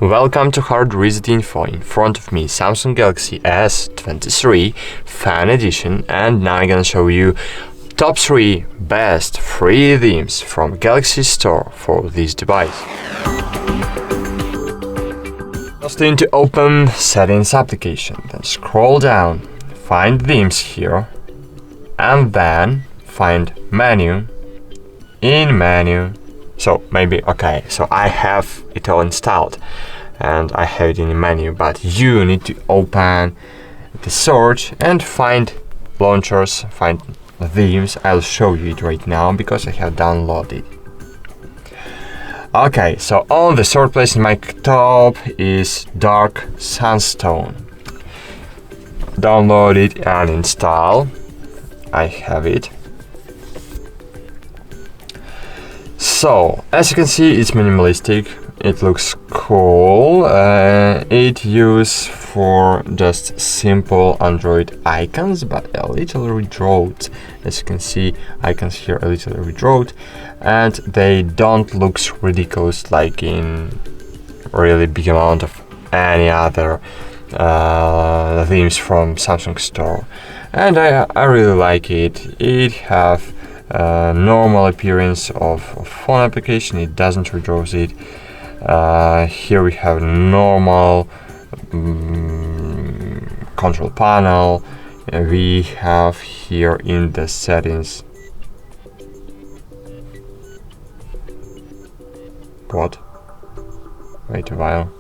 Welcome to HardReset.Info. In front of me, Samsung Galaxy S23 Fan Edition, and now I'm gonna show you top 3 best free themes from Galaxy Store for this device. Just need to open Settings application, then scroll down, find themes here, and then find menu. In menu, so I have it all installed and I have it in the menu, but you need to open the search and find launchers, find themes. I'll show you it right now because I have downloaded. Okay, so on the third place in my top is Dark Sandstone. Download it and install. I have it. So, as you can see, it's minimalistic, it looks cool, it used for just simple Android icons, but a little redrawn. As you can see, icons here a little redrawn, and they don't look ridiculous like in really big amount of any other themes from Samsung Store. And I really like it. It have normal appearance of phone application, it doesn't redraw it. Here we have normal control panel. We have here in the settings what? Wait a while.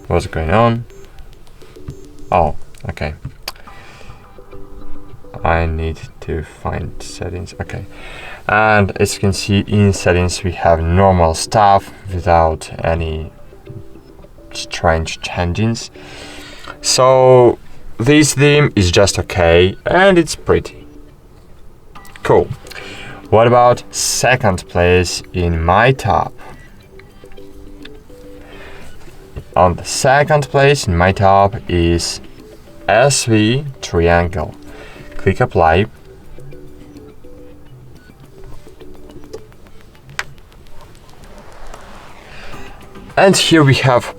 What's going on? Oh, okay. I need to find settings. Okay, and as you can see, in settings we have normal stuff without any strange changes. So this theme is just okay and it's pretty cool. What about second place in my top? On the second place in my top is SV Triangle. Click apply. And here we have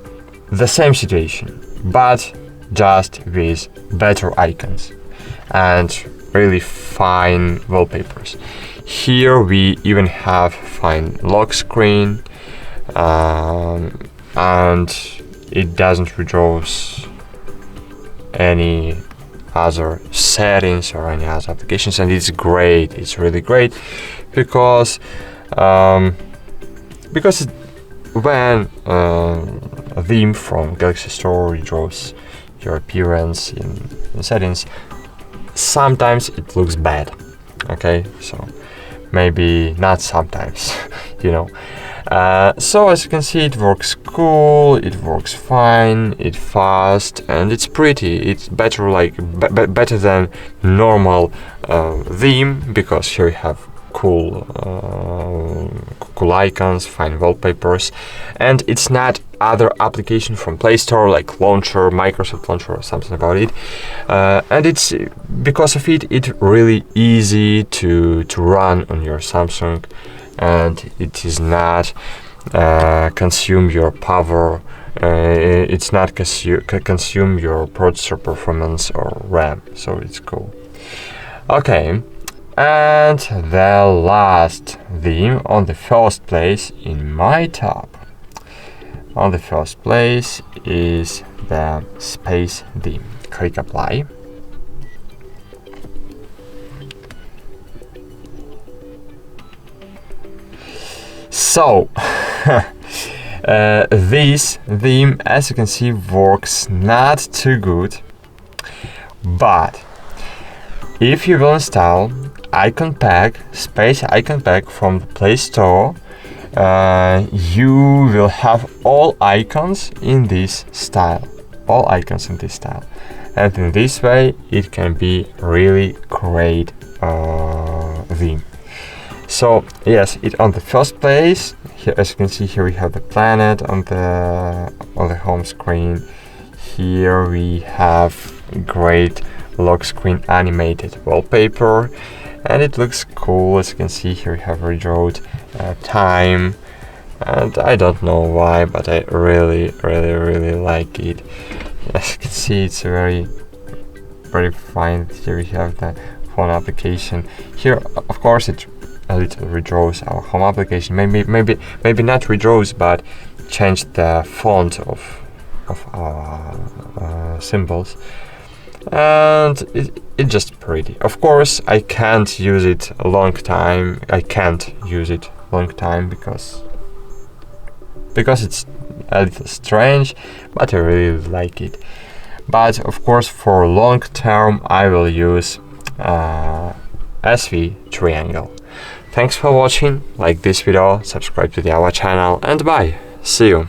the same situation, but just with better icons and really fine wallpapers. Here we even have fine lock screen, and it doesn't redraw any other settings or any other applications, and it's great. It's really great because when a theme from Galaxy Store redraws your appearance in settings, sometimes it looks bad. Okay, so maybe not sometimes, you know. So as you can see, it works cool, it works fine, it's fast, and it's pretty. It's better, like better than normal theme, because here we have cool icons, fine wallpapers, and it's not other application from Play Store like Launcher, Microsoft Launcher, or something about it. And it's because of it, it's really easy to run on your Samsung, and it is not consume your power. It's not consume your processor performance or RAM, so it's cool. Okay, and the last theme on the first place in my top. On the first place is the Space theme. Click apply. So this theme, as you can see, works not too good, but if you will install Icon Pack, Space Icon Pack from the Play Store, you will have all icons in this style. All icons in this style, and in this way, it can be really great theme. So yes, it on the first place. Here, as you can see, here we have the planet on the home screen. Here we have great lock screen animated wallpaper, and it looks cool. As you can see, here we have redrawn time, and I don't know why, but I really like it. As you can see, it's very fine. Here we have the phone application. Here, of course, it a little redraws our home application. Maybe not redraws, but change the font of our symbols, and it's just pretty. Of course, I can't use it a long time. Because it's a little strange, but I really like it. But of course, for long term, I will use SV triangle. Thanks for watching. Like this video, subscribe to our channel, and bye. See you.